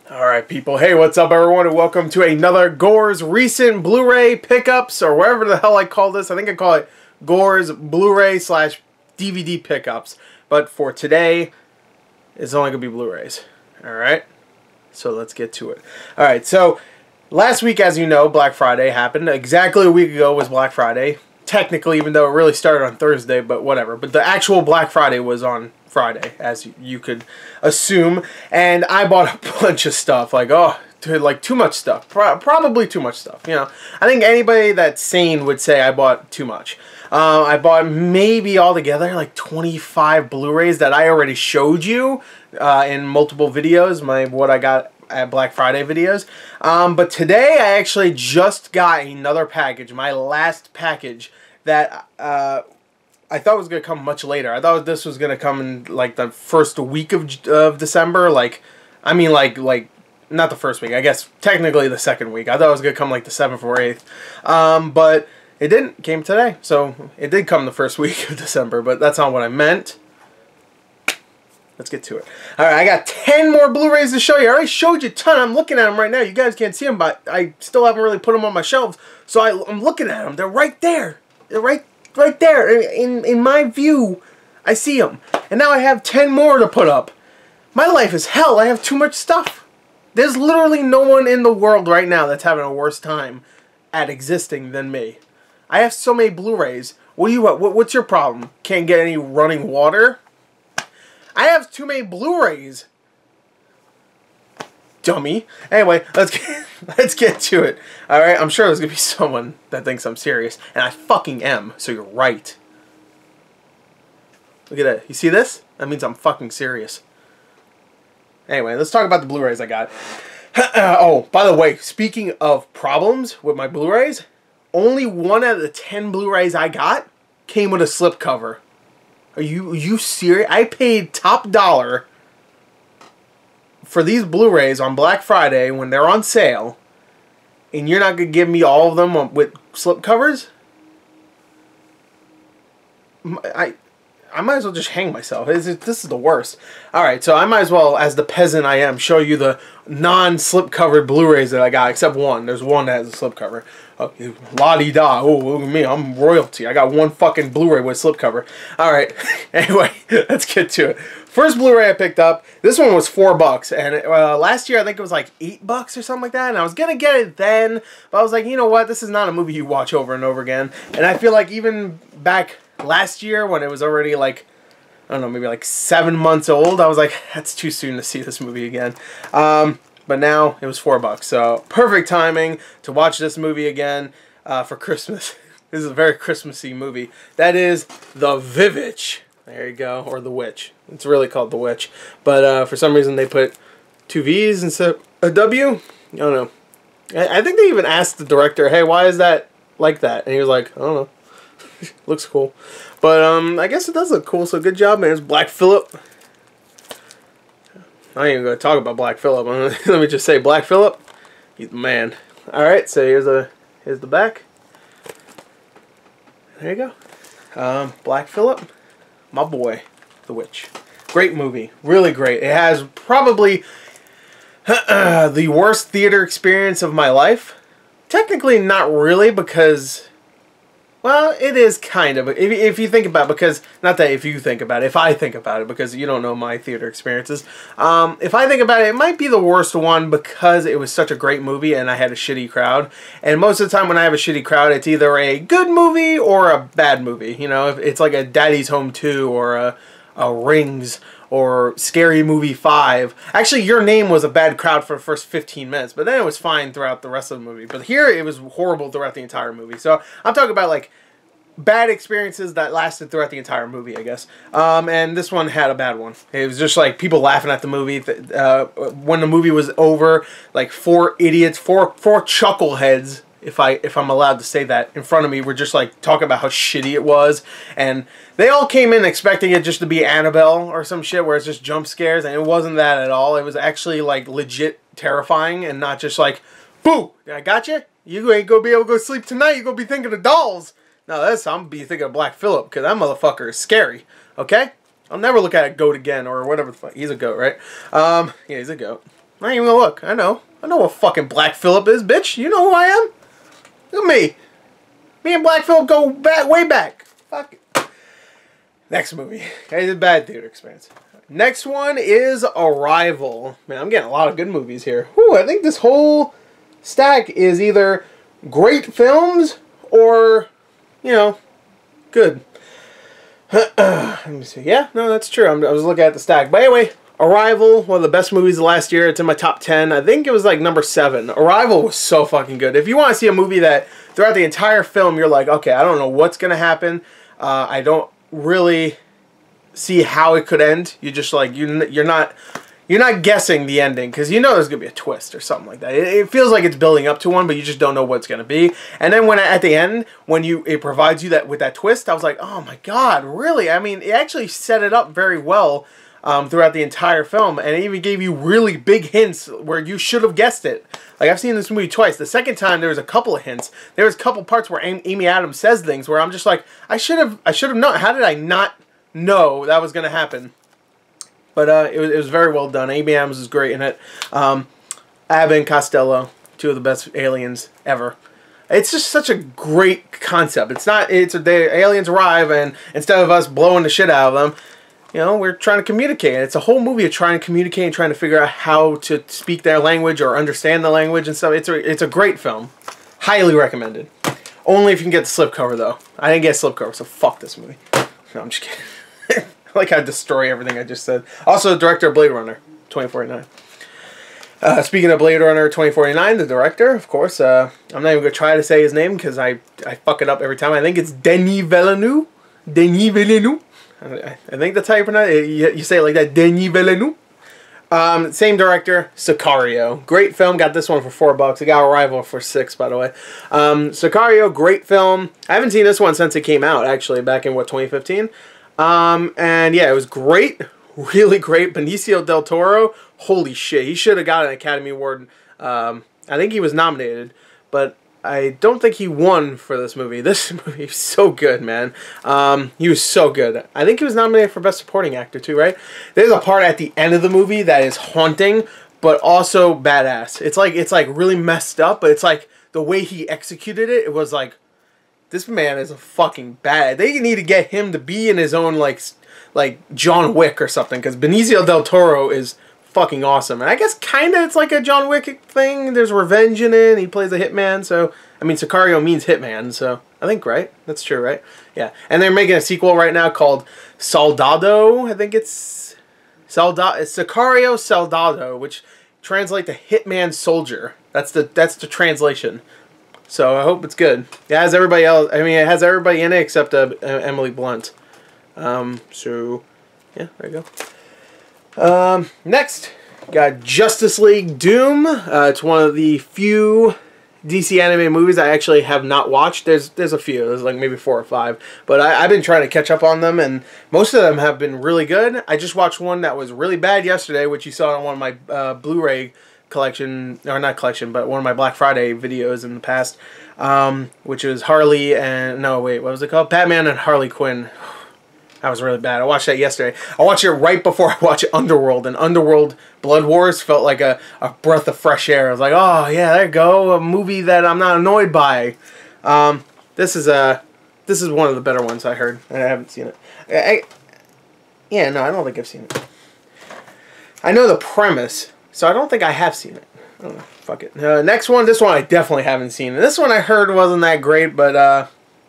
Alright people, hey, what's up everyone, and welcome to another Gors recent Blu-ray pickups, or whatever the hell I call this. I think I call it Gors Blu-Ray slash DVD pickups. But for today, it's only going to be Blu-rays. Alright, so let's get to it. Alright, so last week, as you know, Black Friday happened. Exactly a week ago was Black Friday. Technically, even though it really started on Thursday, but whatever. But the actual Black Friday was on Friday, as you could assume, and I bought a bunch of stuff, like, oh, dude, like, too much stuff, probably too much stuff, you know. I think anybody that's sane would say I bought too much. I bought maybe altogether like 25 Blu-rays that I already showed you in multiple videos, what I got at Black Friday videos, but today I actually just got another package, my last package that I thought was going to come much later. I thought this was going to come in like the first week of December. Like, I mean, like not the first week. I guess technically the second week. I thought it was going to come like the 7th or 8th. But it didn't. It came today. So it did come the first week of December. But that's not what I meant. Let's get to it. Alright, I got 10 more Blu-rays to show you. I already showed you a ton. I'm looking at them right now. You guys can't see them, but I still haven't really put them on my shelves. So I'm looking at them. They're right there. They're right there, in my view, I see them. And now I have 10 more to put up. My life is hell. I have too much stuff. There's literally no one in the world right now that's having a worse time at existing than me. I have so many Blu-rays. What's your problem? Can't get any running water? I have too many Blu-rays. Dummy. Anyway, let's get to it. Alright, I'm sure there's gonna be someone that thinks I'm serious, and I fucking am, so you're right. Look at that. You see this? That means I'm fucking serious. Anyway, let's talk about the Blu-rays I got. Oh, by the way, speaking of problems with my Blu-rays, only 1 out of the 10 Blu-rays I got came with a slipcover. Are you serious? I paid top dollar for these Blu-rays on Black Friday when they're on sale, and you're not going to give me all of them with slipcovers? I might as well just hang myself. This is the worst. Alright, so I might as well, as the peasant I am, show you the non-slipcovered Blu-rays that I got, except one. There's one that has a slipcover. Oh, la-di-da. Oh, look at me. I'm royalty. I got one fucking Blu-ray with slipcover. Alright, anyway, let's get to it. First Blu-ray I picked up, this one was $4, and last year I think it was like $8 or something like that, and I was going to get it then, but I was like, you know what, this is not a movie you watch over and over again, and I feel like even back last year when it was already like, I don't know, maybe like 7 months old, I was like, that's too soon to see this movie again. But now it was $4, so perfect timing to watch this movie again for Christmas. This is a very Christmassy movie. That is The Vivitch. There you go, or The Witch. It's really called The Witch. But for some reason they put 2 V's instead of a W. I don't know. I think they even asked the director, hey, why is that like that? And he was like, I don't know. Looks cool. But I guess it does look cool, so good job, man. It's Black Phillip. I ain't even going to talk about Black Phillip. Let me just say, Black Phillip, he's the man. Alright, so here's the back. There you go. Black Phillip, my boy, The Witch. Great movie. Really great. It has probably the worst theater experience of my life. Technically not really, because, well, it is kind of, if you think about it, because, not that if you think about it, if I think about it, because you don't know my theater experiences, if I think about it, it might be the worst one because it was such a great movie and I had a shitty crowd, and most of the time when I have a shitty crowd, it's either a good movie or a bad movie, you know, if it's like a Daddy's Home 2 or a Rings or Scary Movie 5. Actually, Your Name was a bad crowd for the first 15 minutes, but then it was fine throughout the rest of the movie. But here, it was horrible throughout the entire movie. So, I'm talking about, like, bad experiences that lasted throughout the entire movie, I guess. And this one had a bad one. It was just, like, people laughing at the movie. When the movie was over, like, 4 idiots, four chuckleheads, if I'm allowed to say that, in front of me were just like talking about how shitty it was, and they all came in expecting it just to be Annabelle or some shit where it's just jump scares, and it wasn't that at all. It was actually like legit terrifying and not just like, boo, I got you. You ain't gonna be able to go sleep tonight. You're gonna be thinking of dolls. No, I'm gonna be thinking of Black Phillip because that motherfucker is scary. Okay, I'll never look at a goat again or whatever the fuck. He's a goat, right? Yeah, he's a goat. I ain't even gonna look. I know what fucking Black Phillip is, bitch. You know who I am? Look at me. Me and Black Phillip go back, way back. Fuck it. Next movie. It's a bad theater experience. Next one is Arrival. Man, I'm getting a lot of good movies here. Whew, I think this whole stack is either great films or, you know, good. Let me see. Yeah, no, that's true. I was looking at the stack. But anyway, Arrival, one of the best movies of last year. It's in my top 10. I think it was like number 7. Arrival was so fucking good. If you want to see a movie that throughout the entire film you're like, okay, I don't know what's going to happen. I don't really see how it could end. You just like, you're not guessing the ending because you know there's going to be a twist or something like that. It feels like it's building up to one, but you just don't know what it's going to be. And then when at the end, when it provides you with that twist, I was like, oh my God, really? I mean, it actually set it up very well throughout the entire film, and it even gave you really big hints where you should have guessed it. Like, I've seen this movie twice. The second time, there was a couple of hints. There was a couple parts where Amy Adams says things where I'm just like, I should have known. How did I not know that was going to happen? But it was very well done. Amy Adams is great in it. Abbott and Costello, 2 of the best aliens ever. It's just such a great concept. The aliens arrive, and instead of us blowing the shit out of them, you know, we're trying to communicate. It's a whole movie of trying to communicate and trying to figure out how to speak their language or understand the language and stuff. It's a great film. Highly recommended. Only if you can get the slipcover, though. I didn't get a slipcover, so fuck this movie. No, I'm just kidding. I like how I destroy everything I just said. Also, the director of Blade Runner, 2049. Speaking of Blade Runner 2049, the director, of course, I'm not even going to try to say his name because I fuck it up every time. I think it's Denis Villeneuve. Denis Villeneuve. I think that's how you pronounce it. You say it like that, Denis Villeneuve. Same director, Sicario. Great film. Got this one for $4. I got Arrival for $6, by the way. Sicario, great film. I haven't seen this one since it came out, actually, back in, 2015? And yeah, it was great. Really great. Benicio del Toro, holy shit. He should have got an Academy Award. I think he was nominated, but I don't think he won for this movie. This movie is so good, man. He was so good. I think he was nominated for Best Supporting Actor, too, right? There's a part at the end of the movie that is haunting, but also badass. It's like really messed up, but it's like the way he executed it, it was like, this man is a fucking bad. They need to get him to be in his own, like John Wick or something, because Benicio del Toro is fucking awesome. And I guess kind of it's like a John Wick thing. There's revenge in it. He plays a hitman, so, I mean, Sicario means hitman, so, I think, right? That's true, right? Yeah. And they're making a sequel right now called Soldado. I think it's Sicario Soldado, which translates to Hitman Soldier. That's the translation. So I hope it's good. It has everybody else. I mean, it has everybody in it except Emily Blunt. So yeah, there you go. Next, got Justice League Doom. It's one of the few DC animated movies I actually have not watched. There's a few. There's like maybe 4 or 5. But I've been trying to catch up on them, and most of them have been really good. I just watched one that was really bad yesterday, which you saw on one of my Blu-ray collection, or not collection, but one of my Black Friday videos in the past, which was Harley and, no, wait, what was it called? Batman and Harley Quinn. That was really bad. I watched that yesterday. I watched it right before I watched Underworld, and Underworld Blood Wars felt like a breath of fresh air. I was like, oh, yeah, there you go, a movie that I'm not annoyed by. This is one of the better ones I heard, and I haven't seen it. Yeah, no, I don't think I've seen it. I know the premise, so I don't think I have seen it. I don't know. Fuck it. Next one. This one I definitely haven't seen. And this one I heard wasn't that great, but,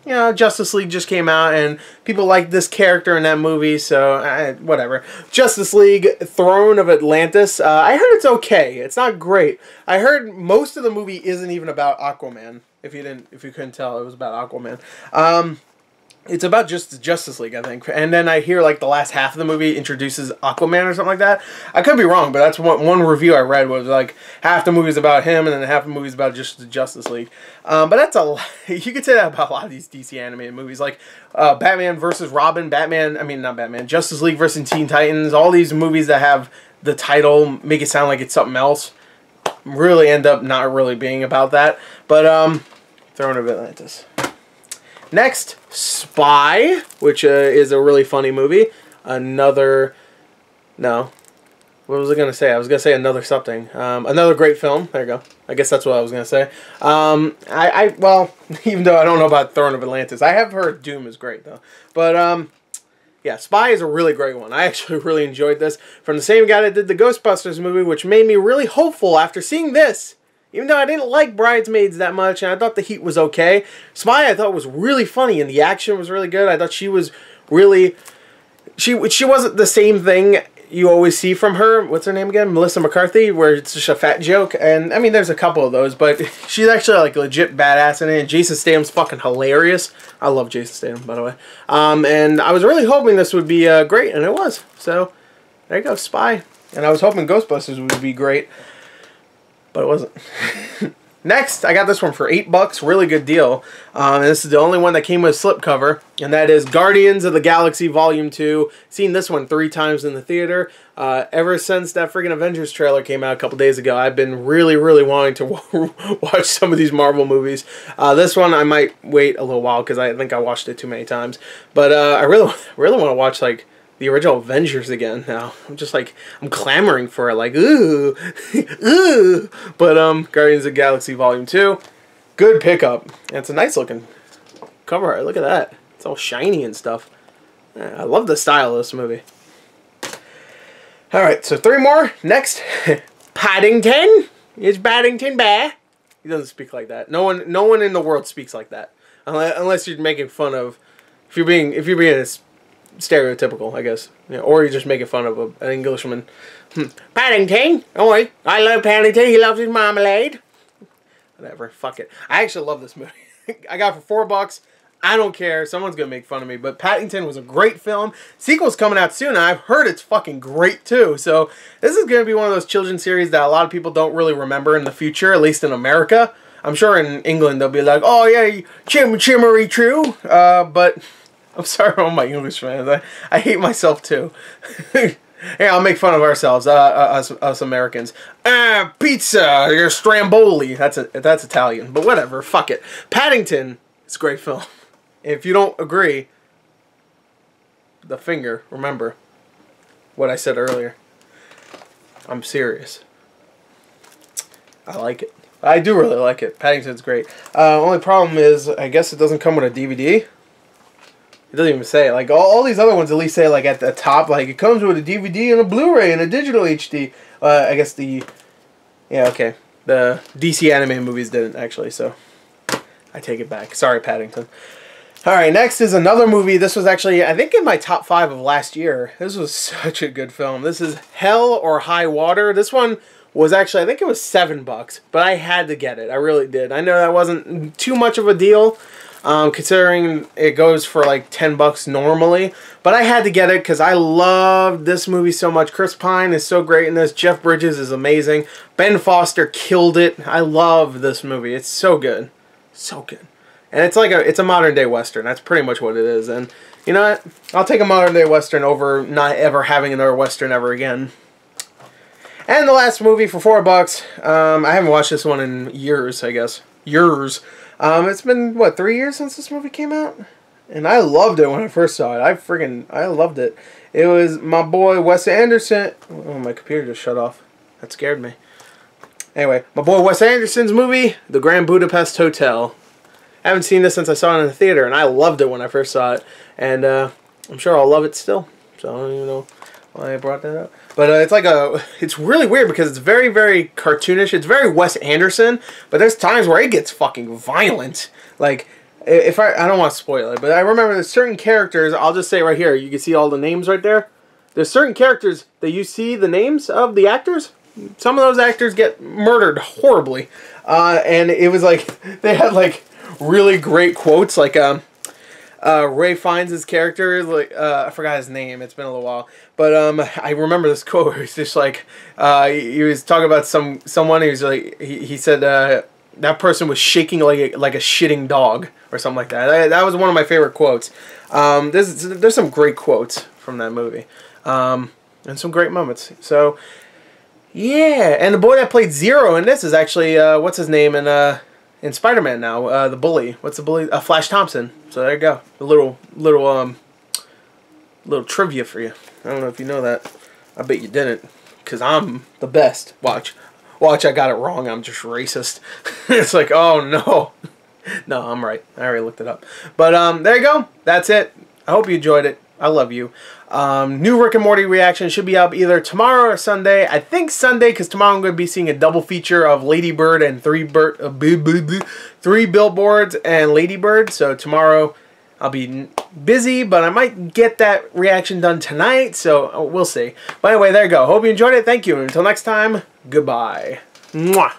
you know, Justice League just came out, and people like this character in that movie, so, whatever. Justice League, Throne of Atlantis. I heard it's okay. It's not great. I heard most of the movie isn't even about Aquaman. If you couldn't tell, it was about Aquaman. It's about just the Justice League, I think. And then I hear, like, the last half of the movie introduces Aquaman or something like that. I could be wrong, but that's one review I read was, like, half the movie's about him and then half the movie's about just the Justice League. But that's a lot. You could say that about a lot of these DC animated movies. Like, Batman versus Robin, Justice League versus Teen Titans. All these movies that have the title make it sound like it's something else really end up not really being about that. But, Throne of Atlantis. Next, Spy, which is a really funny movie. What was I going to say? I was going to say another something. Another great film. There you go. I guess that's what I was going to say. Well, even though I don't know about Throne of Atlantis, I have heard Doom is great, though. But, yeah, Spy is a really great one. I actually really enjoyed this. From the same guy that did the Ghostbusters movie, which made me really hopeful after seeing this. Even though I didn't like Bridesmaids that much, and I thought the heat was okay, Spy I thought was really funny, and the action was really good. I thought she was really... She wasn't the same thing you always see from her. What's her name again? Melissa McCarthy, where it's just a fat joke. And, I mean, there's a couple of those, but she's actually, like, legit badass in it. And Jason Statham's fucking hilarious. I love Jason Statham, by the way. And I was really hoping this would be great, and it was. So, there you go, Spy. And I was hoping Ghostbusters would be great. But it wasn't. Next, I got this one for $8. Really good deal. And this is the only one that came with a slipcover. And that is Guardians of the Galaxy Volume 2. Seen this one 3 times in the theater. Ever since that friggin' Avengers trailer came out a couple days ago, I've been really, really wanting to watch some of these Marvel movies. This one I might wait a little while because I think I watched it too many times. But I really want to watch, like, the original Avengers again now. I'm just like, I'm clamoring for it, like, ooh, ooh. But, Guardians of the Galaxy Volume 2, good pickup. And it's a nice looking cover art. Look at that. It's all shiny and stuff. I love the style of this movie. Alright, so 3 more. Next, Paddington. Is Paddington Bear? He doesn't speak like that. No one in the world speaks like that. Unless you're making fun of, if you're being stereotypical, I guess. Yeah, or you're just making fun of an Englishman. Paddington! Oh, I love Paddington. He loves his marmalade. Whatever. Fuck it. I actually love this movie. I got it for $4. I don't care. Someone's going to make fun of me. But Paddington was a great film. Sequel's coming out soon. And I've heard it's fucking great, too. So this is going to be one of those children's series that a lot of people don't really remember in the future, at least in America. I'm sure in England they'll be like, oh, yeah, chimmery true. But... I'm sorry for all my English fans. I hate myself too. Yeah, I'll make fun of ourselves, us Americans. Pizza, you're Stramboli. That's Italian, but whatever. Fuck it. Paddington is a great film. If you don't agree, the finger. Remember what I said earlier. I'm serious. I like it. I do really like it. Paddington's great. Only problem is, I guess it doesn't come with a DVD. It doesn't even say it. Like, all these other ones at least say, like, at the top, like, it comes with a DVD and a Blu-ray and a digital HD. I guess the... Yeah, okay. The DC anime movies didn't, actually, so... I take it back. Sorry, Paddington. Alright, next is another movie. This was actually, I think, in my top 5 of last year. This was such a good film. This is Hell or High Water. This one was actually, I think it was $7, but I had to get it. I really did. I know that wasn't too much of a deal, considering it goes for like $10 normally, but I had to get it because I loved this movie so much. Chris Pine is so great in this. Jeff Bridges is amazing. Ben Foster killed it. I love this movie. It's so good, so good. And it's like it's a modern day Western. That's pretty much what it is. And you know what? I'll take a modern day Western over not ever having another Western ever again. And the last movie for $4. I haven't watched this one in years, I guess. Years. It's been, what, 3 years since this movie came out? And I loved it when I first saw it. I loved it. It was my boy Wes Anderson. Oh, my computer just shut off. That scared me. Anyway, my boy Wes Anderson's movie, The Grand Budapest Hotel. I haven't seen this since I saw it in the theater, and I loved it when I first saw it. And I'm sure I'll love it still. So I don't even know why I brought that up. But it's really weird because it's very, very cartoonish. It's very Wes Anderson, but there's times where it gets fucking violent. Like, if I don't want to spoil it, but I remember there's certain characters, I'll just say right here, you can see all the names right there. There's certain characters that you see the names of the actors. Some of those actors get murdered horribly. And it was like, they had like really great quotes, like, Ray Fiennes' character, like I forgot his name. It's been a little while, but I remember this quote. Where he's just like he was talking about someone. He was like he said that person was shaking like a shitting dog or something like that. That was one of my favorite quotes. There's some great quotes from that movie, and some great moments. So yeah, and the boy that played Zero in this is actually what's his name in Spider-Man now, the bully. What's the bully? Flash Thompson. So there you go. A little trivia for you. I don't know if you know that. I bet you didn't. because I'm the best. Watch, I got it wrong. I'm just racist. It's like, oh no. No, I'm right. I already looked it up. But there you go. That's it. I hope you enjoyed it. I love you. New Rick and Morty reaction should be up either tomorrow or Sunday. I think Sunday, because tomorrow I'm going to be seeing a double feature of Lady Bird and Three Billboards and Lady Bird. So tomorrow I'll be busy, but I might get that reaction done tonight. So we'll see. But anyway, there you go. Hope you enjoyed it. Thank you. Until next time, goodbye. Mwah.